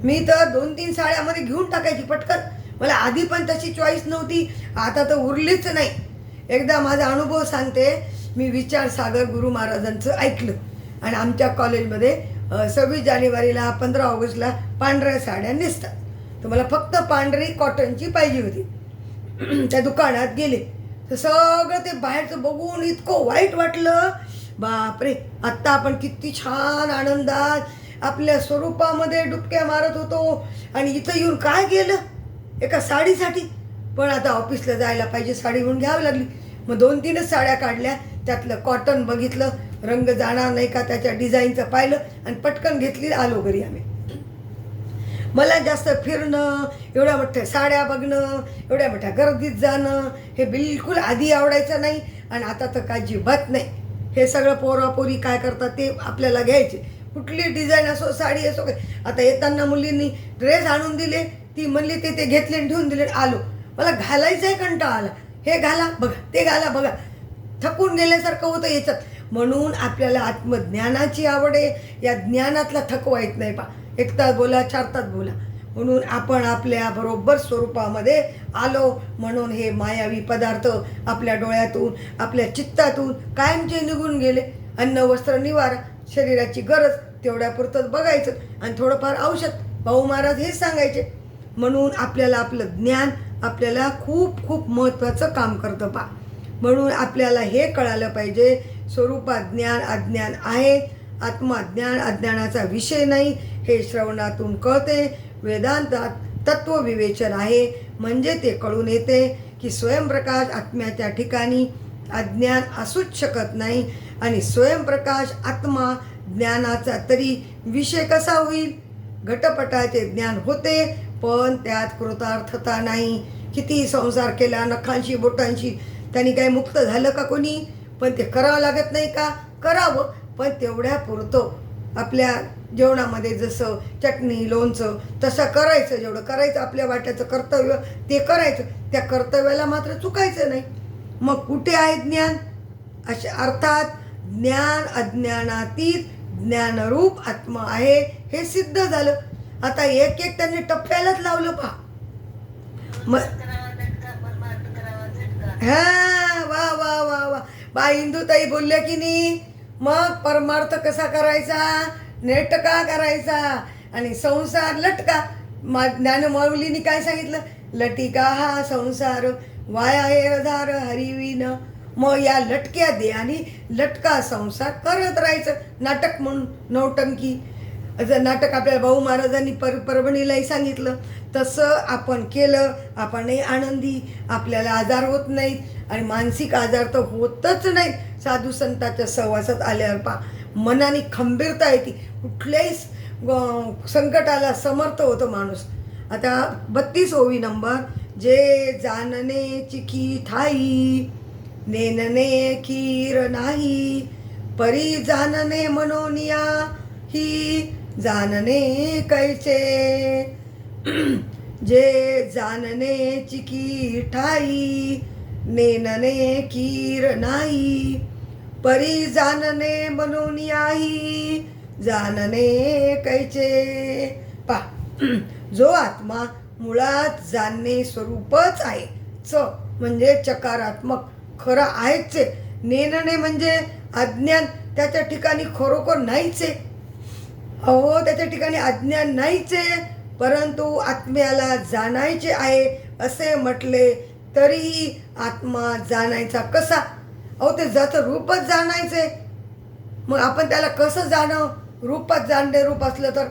मी तर 2-3 साड्यामध्ये घेऊन टाकायची पटकन. मला आधी पण तशी चॉईस नव्हती, आता तर उरलीच नाही. एकदा माझा अनुभव सांगते. मी विचारसागर गुरु महाराजांचं ऐकलं आणि आमच्या कॉलेजमध्ये 26 जानेवारीला 15 ऑगस्टला पांढऱ्या साड्या नेसतात. तर मला फक्त पांढरी कॉटनची पाहिजे होती. त्या दुकानात गेले तर सगळं ते बाहेरचं बघून इतकं वाईट वाटलं. बापरे, आत्ता आपण किती छान आनंदात आपल्या स्वरूपामध्ये डुबक्या मारत होतो आणि इथं येऊन काय गेलं एका साडीसाठी. पण आता ऑफिसला जायला पाहिजे, साडी म्हणून घ्यावी लागली. मग 2-3च साड्या काढल्या, त्यातलं कॉटन बघितलं, रंग जाणार नाही का त्याच्या डिझाईनचं पाहिलं आणि पटकन घेतली, आलो घरी आम्ही. मला जास्त फिरणं, एवढ्या मोठ्या साड्या बघणं, एवढ्या मोठ्या गर्दीत जाणं हे बिलकुल आधी आवडायचं नाही आणि आता तर काय अजिबात नाही. हे सगळं पोरापोरी काय करतात ते आपल्याला घ्यायचे. कुठली डिझाईन असो, साडी असो. आता येताना मुलींनी ड्रेस आणून दिले, ती म्हणली ते घेतले आणि ठेवून दिले, आलो. मला घालायचं आहे, कंटाळा आला. हे घाला बघा, ते घाला बघा, थकून गेल्यासारखं होतं याच्यात. म्हणून आपल्याला आत्मज्ञानाची आवड आहे. या ज्ञानातला थकवा येत नाही. एक तास बोला, 4 तास बोला. म्हणून आपण आपल्या बरोबर स्वरूपामध्ये आलो. म्हणून हे मायावी पदार्थ आपल्या डोळ्यातून, आपल्या चित्तातून कायमचे निघून गेले. अन्न वस्त्र निवारा, शरीराची गरज तेवढ्यापुरतंच बघायचं आणि थोडंफार औषध. भाऊ महाराज हेच सांगायचे. म्हणून आपल्याला आपलं ज्ञान आपल्याला खूप खूप महत्त्वाचं काम करतं म्हणून आपल्याला हे कळालं पाहिजे, स्वरूपात ज्ञान अज्ञान आहे. आत्मा ज्ञान अज्ञानाचा विषय नाही हे श्रवणातून कळते. वेदांतात तत्व विवेचन आहे म्हणजे ते कळून येते की स्वयंप्रकाश आत्म्याच्या ठिकाणी अज्ञान असूच शकत नाही आणि स्वयंप्रकाश आत्मा ज्ञानाचा तरी विषय कसा होईल? घटपटाचे ज्ञान होते पण त्यात कृतार्थता नाही. किती संसार केला नखांशी बोटांशी, त्यांनी काही मुक्त झालं का कोणी? पण ते करावं लागत नाही का? करावं, पण तेवढ्या पुरतं. आपल्या जेवणामध्ये जसं चटणी लोणचं तसं करायचं, जेवढं करायचं आपल्या वाट्याचं कर्तव्य ते करायचं. त्या कर्तव्याला मात्र चुकायचं नाही. मग कुठे आहे ज्ञान? अर्थात ज्ञान अज्ञानातीत ज्ञानरूप आत्मा आहे हे सिद्ध झालं. आता एक एक त्यांनी टप्प्यालाच लावलं मग वा वा वा वा बा इंदूताई बोलल्या की नाही. मग परमार्थ कसा करायचा? नेटका करायचा आणि संसार लटका. ज्ञानमाऊलीने काय सांगितलं? लटिका हा संसार वाया हे रधार हरिविन मग या लटक्या देहाने लटका संसार करत राहायचं, नाटक म्हणून नौटंकी. जर नाटक आपल्याला भाऊ महाराजांनी परभणीलाही सांगितलं तसं आपण केलं, आपणही आनंदी, आपल्याला आजार होत नाहीत आणि मानसिक आजार तर होतच नाहीत. साधू संतांच्या सहवासात आल्यावर मनाने खंबीरता येते, कुठल्याही संकटाला समर्थ होतो माणूस. आता 32 ओवी नंबर. जे जाणणे चिकी ठाई, नेनने खीर नाही, परी जाणणे मनोनिया ही जाणणे कैचे. जे जाणणे चिकी ठाई, नेनने खीर नाही, परी जाणणे मनोनिया ही जाणणे कैचे. पा जो आत्मा मुळात जाणणे स्वरूपच आहे, च म्हणजे चकारात्मक खरं आहेच आहे. नेनने म्हणजे अज्ञान, त्याच्या ठिकाणी खरोखर नाहीच आहे. अहो त्याच्या ठिकाणी अज्ञान नाहीच आहे, परंतु आत्म्याला जाणायचे आहे असे म्हटले तरीही आत्मा जाणायचा कसा? अहो ते ज्याचं रूपच जाणायचे, मग आपण त्याला कसं जाणव? रूपात जाणणे रूप असलं तर,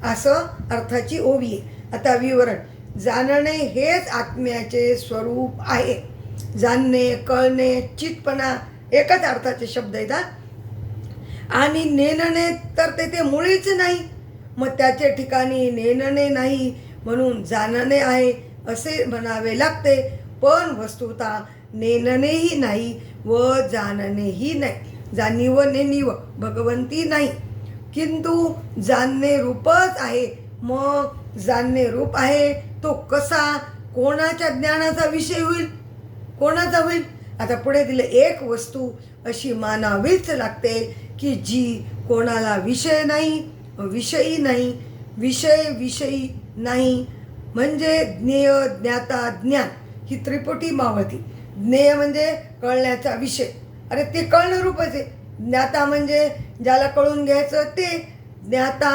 असं अर्थाची ओवी आहे. आता विवरण. जाणणे हेच आत्म्याचे स्वरूप आहे. जाणणे, कळणे, चितपणा एकच अर्थाचे शब्द आहेत. आणि नेणणे तर ते मुळीच नाही, मग त्याच्या ठिकाणी नेणणे नाही म्हणून जाणणे आहे असे म्हणावे लागते. पण वस्तुतः नेणणेही नाही व जाणणेही नाही. जाणीव नेणीव भगवंती नाही, किंतु जाणणे रूपच आहे. मग जाणणे रूप आहे तो कसा, कोणाच्या ज्ञानाचा विषय होईल, कोणाचा होईल? आता पुढे दिले, एक वस्तू अशी मानावीच लागते की जी कोणाला विषय नाही, विषयी नाही, विषयी नाही. म्हणजे ज्ञेय, ज्ञाता, ज्ञान ही त्रिपुटी मावती. ज्ञेय म्हणजे कळण्याचा विषय, अरे ते कळणं रूपच आहे. ज्ञाता म्हणजे ज्याला कळून घ्यायचं ते ज्ञाता,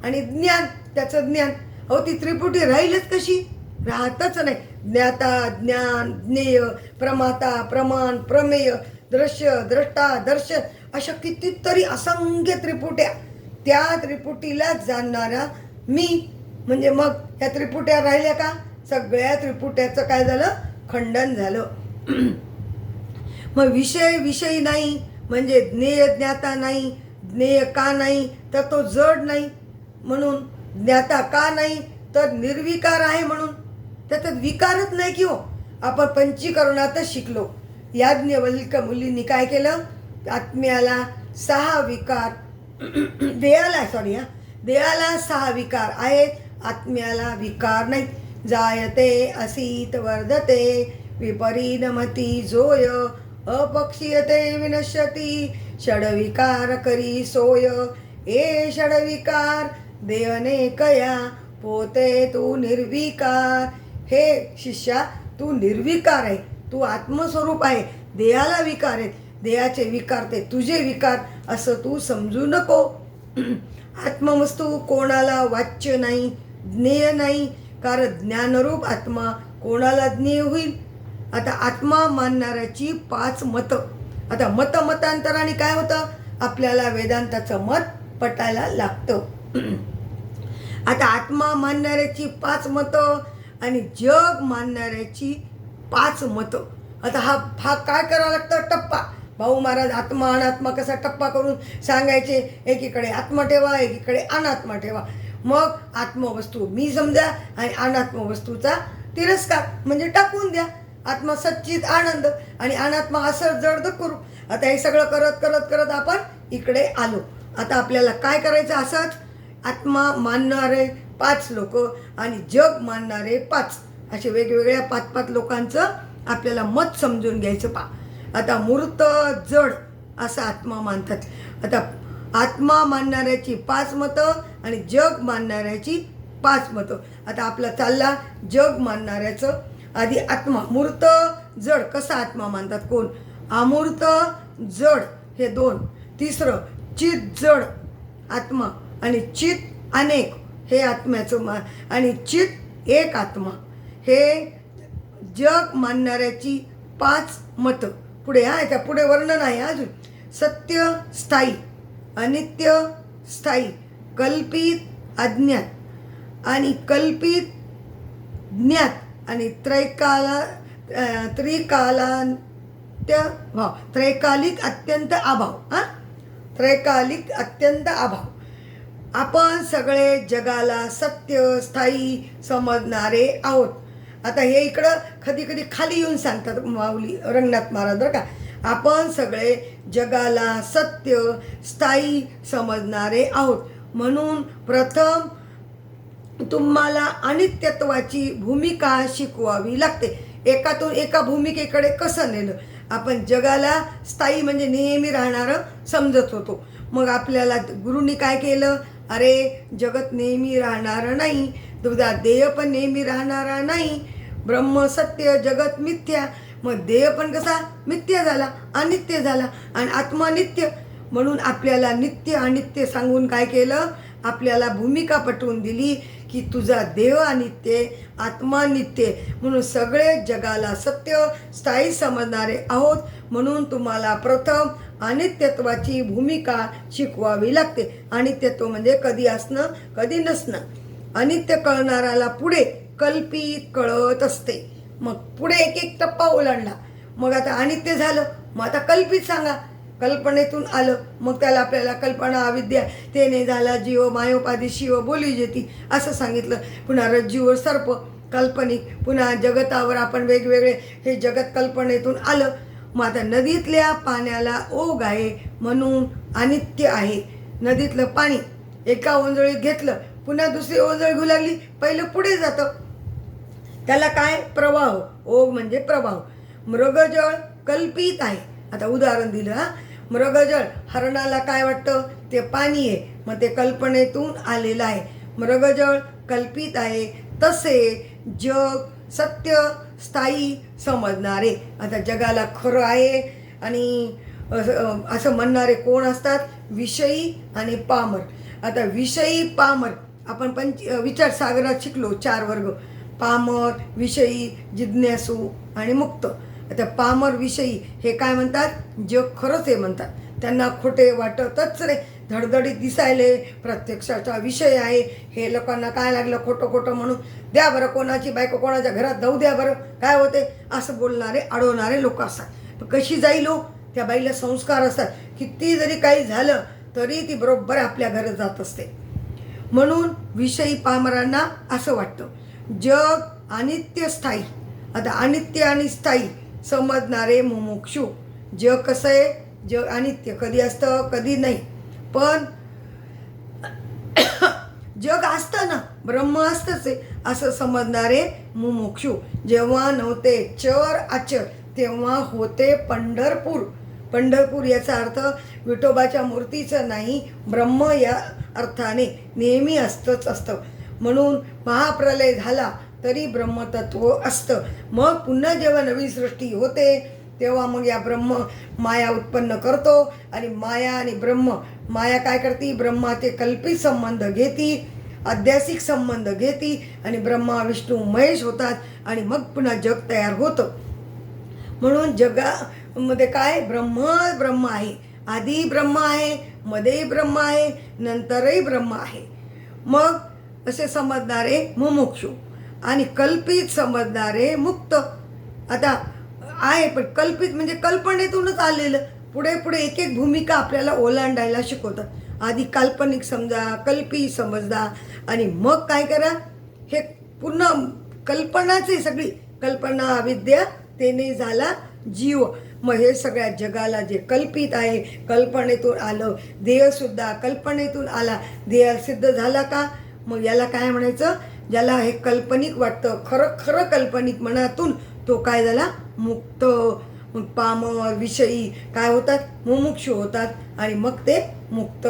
आणि ज्ञान त्याचं ज्ञान. अहो ती त्रिपुटी राहीलच कशी? राहतच नाही. ज्ञाता, ज्ञान, ज्ञेय, प्रमाता, प्रमाण, प्रमेय, दृश्य, द्रष्टा, दर्शन अशा कितीतरी असंख्य त्रिपुट्या. त्या त्रिपुटीला जाणणारा मी म्हणजे मग ह्या त्रिपुट्या राहिल्या का? सगळ्या त्रिपुट्याचं काय झालं? खंडन झालं. मग विषयी नाही म्हणजे ज्ञेय ज्ञाता नाही. ज्ञेय का नाही? तर तो जड नाही म्हणून. ज्ञाता का नाही? तर निर्विकार आहे म्हणून. त्याच्यात विकारच नाही की हो. आपण पंचीकरणातच शिकलो. याज्ञवल्क्य मुलींनी काय केलं? आत्म्याला 6 विकार, देहाला 6 विकार आहेत, आत्म्याला विकार नाहीत. जायते असीत वर्धते विपरिणमती जोय, अपक्षीयते विनश्यती षडविकार करी सोय. ए षडविकार देवने कया, पोते तू निर्विकार. हे शिष्या, तू निर्विकार आहे, तू आत्मस्वरूप आहे. देहाला विकार आहेत, देहाचे विकार ते तुझे विकार असं तू समजू नको. आत्मवस्तू कोणाला वाच्य नाही, ज्ञेय नाही, कारण ज्ञानरूप आत्मा कोणाला ज्ञेय होईल? आता आत्मा मानणाऱ्याची 5 मतं. आता मतांतराने काय होतं? आपल्याला वेदांताचं मत पटायला लागतं. आता आत्मा मानणाऱ्याची 5 मतं आणि जग मानणाऱ्याची 5 मतं. आता हा काय करावं लागतं? टप्पा. भाऊ महाराज आत्मा अनात्मा कसा टप्पा करून सांगायचे. एकीकडे आत्मा ठेवा, एकीकडे अनात्मा ठेवा. मग आत्मवस्तू मी समजा आणि अनात्मवस्तूचा तिरस्कार म्हणजे टाकून द्या. आत्मा सच्चित आनंद आणि अनात्मा असं जड करू. आता हे सगळं करत आपण इकडे आलो. आता आपल्याला काय करायचं? असंच आत्मा मानणारे 5 लोक आणि जग मानणारे 5, असे वेगवेगळ्या 5 लोकांचं आपल्याला मत समजून घ्यायचं. आता मूर्त जड असा आत्मा मानतात. आता आत्मा मानणाऱ्याची 5 मतं आणि जग मानणाऱ्याची 5 मतं. आता आपला चालला जग मानणाऱ्याचं. आधी आत्मा मूर्त जड कसा आत्मा मानतात? कोण? अमूर्त जड हे 2. तिसरं चित जड आत्मा आणि चित अनेक हे आत्म्याचं आणि चित एक आत्मा. हे जग मानणाऱ्याची 5 मतं. पुढे त्या पुढे वर्णन आहे अजून. सत्य स्थायी, अनित्य स्थायी, कल्पित अज्ञात आणि कल्पित ज्ञात आणि त्रिकालांत्य भाव, त्रैकालिक अत्यंत अभाव. त्रैकालिक अत्यंत अभाव. आपण सगळे जगाला सत्य स्थायी समजणारे आहोत. आता हे इकडं कधी कधी खाली येऊन सांगतात माऊली रंगनाथ महाराज बरं का. आपण सगळे जगाला सत्य स्थायी समजणारे आहोत, म्हणून प्रथम तुम्हाला अनित्यत्वाची भूमिका शिकवावी लागते. एकातून एका भूमिकेकडे कसं नेलं. आपण जगाला स्थायी म्हणजे नेहमी राहणारं समजत होतो. मग आपल्याला गुरुनी काय केलं, अरे जगत नेहमी राहणारं नाही, तुझा देह पण नेहमी राहणारा नाही. ब्रह्म सत्य, जगत मिथ्या. मग देह पण कसा मिथ्या झाला, अनित्य झाला, आणि आत्मा नित्य. म्हणून आपल्याला नित्य अनित्य सांगून काय केलं, आपल्याला भूमिका पटवून दिली की तुझा देह अनित्य, आत्मा नित्य. म्हणून सगळे जगाला सत्य स्थायी समजणारे आहोत, म्हणून तुम्हाला प्रथम अनित्यत्वाची भूमिका शिकवावी लागते. अनित्यत्व म्हणजे कधी असणं कधी नसणं. अनित्य कळणाऱ्याला पुढे कल्पित कळत असते. मग पुढे एक एक टप्पा ओलांडला. मग आता अनित्य झालं, मग आता कल्पित सांगा. कल्पनेतून आलं, मग त्याला आपल्याला कल्पना अविद्या तेने झाला जीव मायोपाधी शिव बोली जेती असं सांगितलं. पुन्हा रज्जूवर सर्प काल्पनिक, पुन्हा जगतावर आपण वेगवेगळे, हे जगत कल्पनेतून आलं. मग आता नदीतल्या पाण्याला ओघ आहे म्हणून अनित्य आहे. नदीतलं पाणी एका ओंजळीत घेतलं, पुन्हा दुसरी ओंजळ घेऊ लागली, पहिलं पुढे जातं, त्याला काय प्रवाह. ओघ म्हणजे प्रवाह. मृगजळ कल्पित आहे. आता उदाहरण दिलं. मृगजळ, हरणाला काय वाटतं, ते पाणी आहे, मग ते कल्पनेतून आलेलं आहे. मृगजळ कल्पित आहे. तसे जग सत्य स्थायी समजणारे. आता जगाला खरं आहे आणि असं म्हणणारे कोण असतात, विषयी आणि पामर. आता विषयी पामर आपण विचार सागरात शिकलो 4 वर्ग. पामर, विषयी, जिज्ञासू आणि मुक्त. आता पामर विषयी हे काय म्हणतात, जग खरंच आहे म्हणतात. त्यांना खोटे वाटतच रे, धडधडीत दिसायले, प्रत्यक्षाचा विषय आहे. हे लोकांना काय लागलं खोटं खोटं म्हणून, द्या बरं कोणाची बायको कोणाच्या घरात जाऊ द्या बरं, काय होते असं बोलणारे अडवणारे लोक असतात. कशी जाईल हो, त्या बाईला संस्कार असतात. किती जरी काही झालं तरी ती बरोबर आपल्या घरात जात असते. म्हणून विषयी पामरांना असं वाटतं जग अनित्य स्थायी. आता अनित्य आणि स्थायी समजणारे मुमुक्षू. जग कसं आहे, जग अनित्य, कधी असतं कधी नाही. पण जग असतं ना, ब्रह्म असतंच आहे असं समजणारे मुमुक्षू. जेव्हा नव्हते चर आचर तेव्हा होते पंढरपूर. पंढरपूर याचा अर्थ विठोबाच्या मूर्तीचं नाही, ब्रह्म या अर्थाने नेहमी असतं. म्हणून महाप्रलय झाला तरी ब्रह्मतत्व असतं. मग पुन्हा जेव्हा नवी सृष्टी होते तेव्हा मग या ब्रह्म माया उत्पन्न करतो. आणि माया आणि ब्रह्म, माया काय करते, ब्रह्माचे कल्पित संबंध घेती, अध्यासिक संबंध घेती, आणि ब्रह्मा विष्णू महेश होतात, आणि मग पुन्हा जग तयार होतं. म्हणून जगामध्ये काय, ब्रह्म आहे. आधी ब्रह्म आहे, मध्येही ब्रह्म आहे, नंतरही ब्रह्म आहे. मग असे समजणारे मुमुक्षू आणि कल्पित समजणारे मुक्त. आता आहे पण कल्पित म्हणजे कल्पनेतूनच आलेलं. पुढे पुढे एक एक भूमिका आपल्याला ओलांडायला शिकवतात. आधी काल्पनिक समजा, कल्पित समजा, आणि मग काय करा, हे पूर्ण कल्पनाच आहे. सगळी कल्पना अविद्या तेने झाला जीव. मग हे सगळ्या जगाला जे कल्पित आहे, कल्पनेतून आलं. देहसुद्धा कल्पनेतून आला. देह सिद्ध झाला का, मग याला काय म्हणायचं, ज्याला हे काल्पनिक वाटतं, खरं खरं काल्पनिक मनातून, तो काय झाला, मुक्त. मग पामर विषयी काय होतात, मुमुक्षू होतात, आणि मग ते मुक्त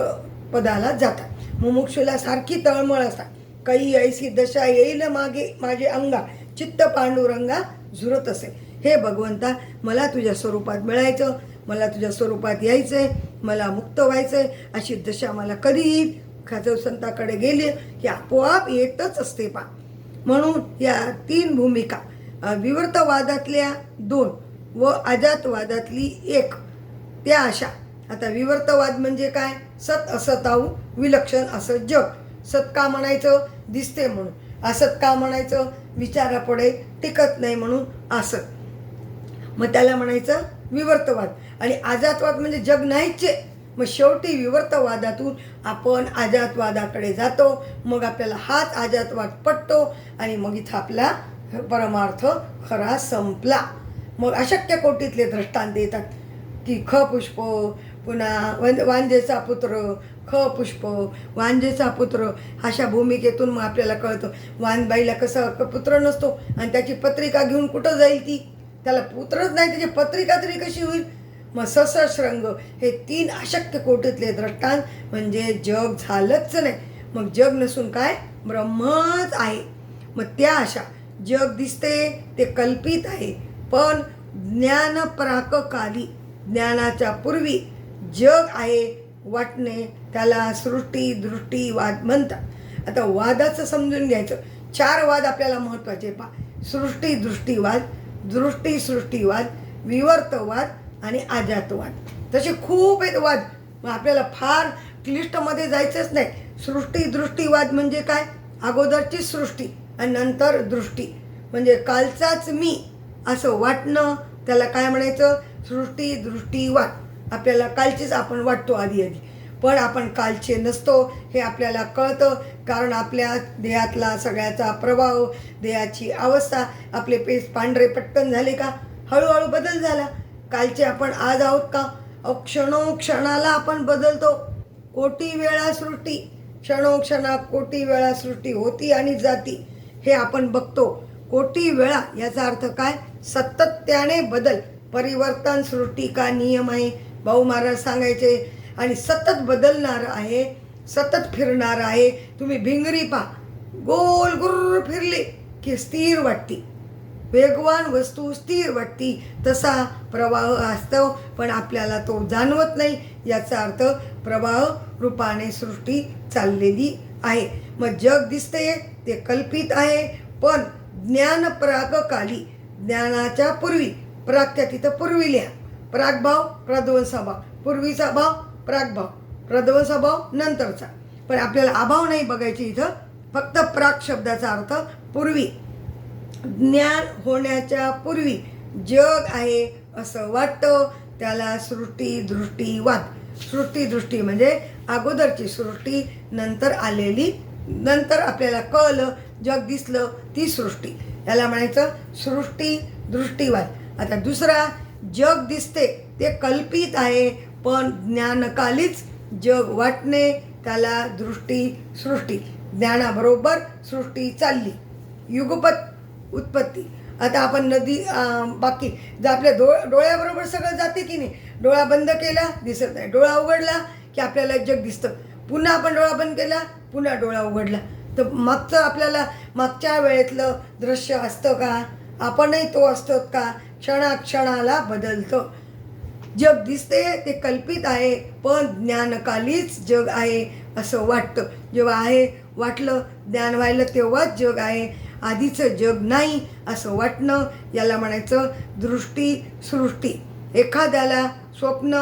पदाला जातात. मुमुक्षूला सारखी तळमळ असतात. काही ऐसी दशा येईल मागे माझे अंगा, चित्त पांडुरंगा झुरत असे. हे भगवंता, मला तुझ्या स्वरूपात मिळायचं, मला तुझ्या स्वरूपात यायचंय, मला मुक्त व्हायचंय. अशी दशा मला कधी येईल. खाजव संताकडे गेली की आपोआप येतच असते म्हणून या 3 भूमिका, विवर्तवादातल्या 2, व अजातवादातली एक, त्या अशा. आता विवर्तवाद म्हणजे काय? सत असताऊ विलक्षण असं जग. सत का म्हणायचं? दिसते म्हणून. असत का म्हणायचं? विचारापुढे टिकत नाही म्हणून असत. मग त्याला म्हणायचं विवर्तवाद. आणि अजातवाद म्हणजे जग नाहीच आहे. मग शेवटी विवर्तवादातून आपण अजातवादाकडे जातो. मग आपल्याला हाच अजातवाद पटतो आणि मग इथं आपला परमार्थ खरा संपला. मग अशक्य कोटीतले दृष्टांत देतात की ख पुष्प, पुन्हा वांजेचा पुत्र, ख पुष्प, वांजेचा पुत्र. अशा भूमिकेतून मग आपल्याला कळतं वानबाईला कसा पुत्र नसतो आणि त्याची पत्रिका घेऊन कुठं जाईल ती? त्याला पुत्रच नाही, त्याची पत्रिका तरी कशी होईल? मग ससश्रंग हे 3 अशक्य कोटीतले दृष्टांत म्हणजे जग झालंच नाही. मग जग नसून काय? ब्रह्मच आहे. मग त्या अशा जग दिसते ते कल्पित आहे, पण ज्ञानपराककाली, ज्ञानाच्या पूर्वी जग आहे वाटणे, त्याला सृष्टी दृष्टीवाद म्हणतात. आता वादाचं समजून घ्यायचं. 4 वाद आपल्याला महत्त्वाचे पहा. सृष्टी दृष्टीवाद, दृष्टी सृष्टीवाद, विवर्तवाद आणि अजातवाद. तसे खूप आहेत वाद. मग आपल्याला फार क्लिष्टमध्ये जायचंच नाही. सृष्टी दृष्टीवाद म्हणजे काय? अगोदरची सृष्टी आणि नंतर दृष्टी, म्हणजे कालचाच मी असं वाटणं, त्याला काय म्हणायचं? सृष्टी दृष्टीवाद. आपल्याला कालचीच आपण वाटतो आधी, पण आपण कालचे नसतो हे आपल्याला कळतं. कारण आपल्या देहातला सगळ्याचा प्रभाव, देहाची अवस्था, आपले पेस पांढरे पटकन झाले का? हळूहळू बदल झाला. कालचे आपण आज आहोत का? क्षणोक्षणाला आपण बदलतो. कोटी वेळा सृष्टी, क्षणोक्षणा कोटी वेळा सृष्टी होती आणि जाती, हे आपण बघतो. कोटी वेळा याचा अर्थ काय? सातत्याने बदल, परिवर्तन सृष्टी का नियम आहे, भाऊ महाराज सांगायचे. आणि सतत बदलणार आहे, सतत फिरणार आहे. तुम्ही भिंगरी पहा, गोल गुर्र फिरली की स्थिर वाटती. वेगवान वस्तू स्थिर वाटती. तसा प्रवाह असतो, पण आपल्याला तो जाणवत नाही. याचा अर्थ प्रवाह रूपाने सृष्टी चाललेली आहे. मग जग दिसते ते कल्पित आहे, पण ज्ञान प्रागकाली, ज्ञानाच्या पूर्वी, प्रागच्या तिथं पूर्वी लिहा. प्रागभाव प्रध्वंसभाव, पूर्वीचा भाव प्रागभाव, प्रध्वंसभाव नंतरचा. पण आपल्याला अभाव नाही बघायची इथं, फक्त प्राग शब्दाचा अर्थ पूर्वी. ज्ञान होण्याच्या पूर्वी जग आहे असं वाटतं, त्याला सृष्टी दृष्टीवाद. सृष्टी दृष्टी म्हणजे अगोदरची सृष्टी, नंतर आलेली, नंतर आपल्याला कळलं, जग दिसलं, ती सृष्टी. याला म्हणायचं सृष्टी दृष्टीवाद. आता दुसरा, जग दिसते ते कल्पित आहे, पण ज्ञानकालीच जग वाटणे, त्याला दृष्टी सृष्टी. ज्ञानाबरोबर सृष्टी चालली, युगपत उत्पत्ती. आता आपण नदी बाकी जर आपल्या डोळ्याबरोबर सगळं जाते की नाही? डोळा बंद केला दिसत नाही, डोळा उघडला की आपल्याला जग दिसतं. पुन्हा आपण डोळा बंद केला, पुन्हा डोळा उघडला, तर मागचं आपल्याला मागच्या वेळेतलं दृश्य असतं का? आपणही तो असतो का? क्षणाक्षणाला बदलतं. जग दिसते ते कल्पित आहे, पण ज्ञानकालीच जग आहे असं वाटतं. जेव्हा आहे वाटलं, ज्ञान व्हायला तेव्हाच जग आहे, आधीचं जग नाही असं वाटणं, याला म्हणायचं दृष्टी सृष्टी. एखाद्याला स्वप्न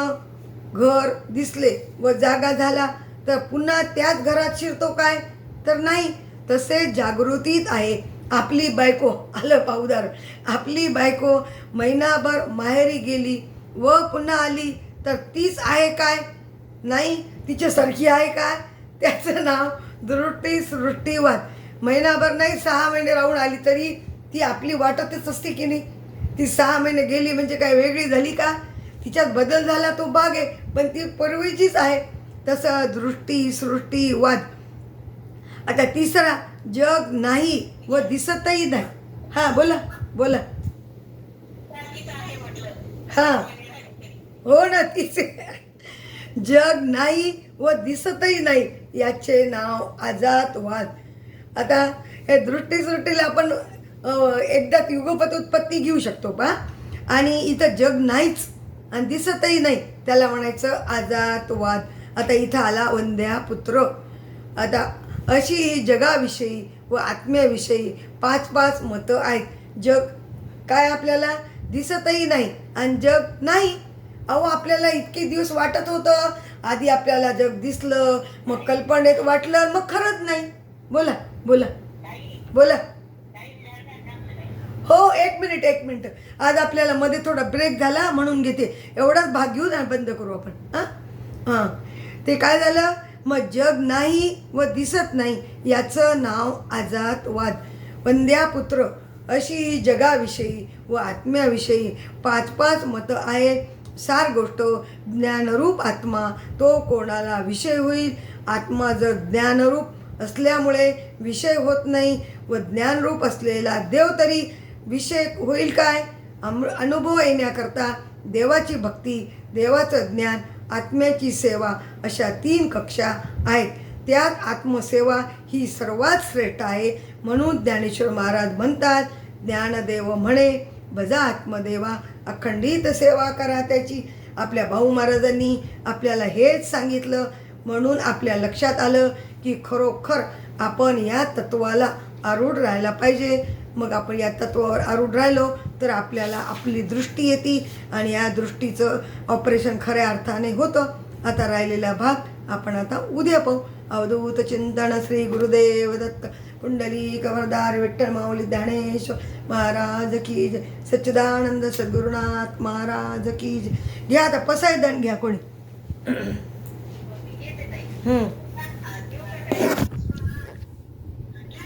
घर दिसले व जागा झाला तर पुन्हा त्याच घरात शिरतो काय? तर नाही. तसे जागृतीत आहे. आपली बायको, आलं पाहुदार, आपली बायको महिनाभर माहेरी गेली व पुन्हा आली तर तीच आहे काय? नाही. तिच्यासारखी आहे काय? त्याचं नाव दृष्टी सृष्टीवाद. महिनाभर नाही, 6 महिने राहून आली तरी ती आपली वाटतच असते की नाही? ती 6 महिने गेली म्हणजे काय वेगळी झाली का? तिच्यात बदल झाला तो भाग आहे, पण ती पूर्वीचीच आहे. तसं दृष्टी सृष्टीवाद. आता तिसरा, जग नाही व दिसतही नाही. हां बोला बोला. हां हो ना, तिचे जग नाही व दिसतही नाही, याचे नाव अजातवाद. आता हे दृष्टी सृष्टीला आपण एकदा युगपत उत्पत्ती घेऊ शकतो पहा. आणि इथं जग नाहीच आणि दिसतही नाही, त्याला म्हणायचं अजातवाद. आता इथं आला वंद्या पुत्र. आता अशी ही जगाविषयी व आत्म्याविषयी 5 मतं आहेत. जग काय आपल्याला दिसतही नाही आणि जग नाही. अहो आपल्याला इतके दिवस वाटत होतं, आधी आपल्याला जग दिसलं, मग कल्पनेत वाटलं, मग खरंच नाही. बोला बोला बोला. हो, एक मिनिट. आज आपल्याला मध्ये थोडा ब्रेक झाला म्हणून घेते. एवढाच भाग घेऊन आणि बंद करू आपण. हां हां, ते काय झालं, मग जग नाही व दिसत नाही याचं नाव अजातवाद. वंद्यापुत्र अशी जगाविषयी व आत्म्याविषयी 5 मतं आहेत. सार गोष्ट ज्ञानरूप आत्मा तो कोणाला विषय होईल. आत्मा जर ज्ञानरूप असल्यामुळे विषय होत नाही व ज्ञानरूप असलेला देव तरी विषय होईल काय. अनुभव येण्याकरता देवाची भक्ती, देवाचं ज्ञान, आत्म्याची सेवा अशा 3 कक्षा आहेत. त्यात आत्मसेवा ही सर्वात श्रेष्ठ आहे. म्हणून ज्ञानेश्वर महाराज म्हणतात, ज्ञानदेव म्हणे भजा आत्मदेवा, अखंडित सेवा करा त्याची. आपल्या भाऊ महाराजांनी आपल्याला हेच सांगितलं. म्हणून आपल्या लक्षात आलं की खरोखर आपण या तत्वाला आरूढ राहायला पाहिजे. मग आपण या तत्वावर आरूढ राहिलो तर आपल्याला आपली दृष्टी येते आणि या दृष्टीचं ऑपरेशन खऱ्या अर्थाने होतं. आता राहिलेला भाग आपण आता उद्या पाहू. अवधूत चिंतन श्री गुरुदेव दत्त. कुंडली कवरदार विठ्ठल माऊली ज्ञानेश्वर महाराज की जय. सच्चिदानंद सद्गुरुनाथ महाराज की जय. घ्या आता पसायदान घ्या कोणी.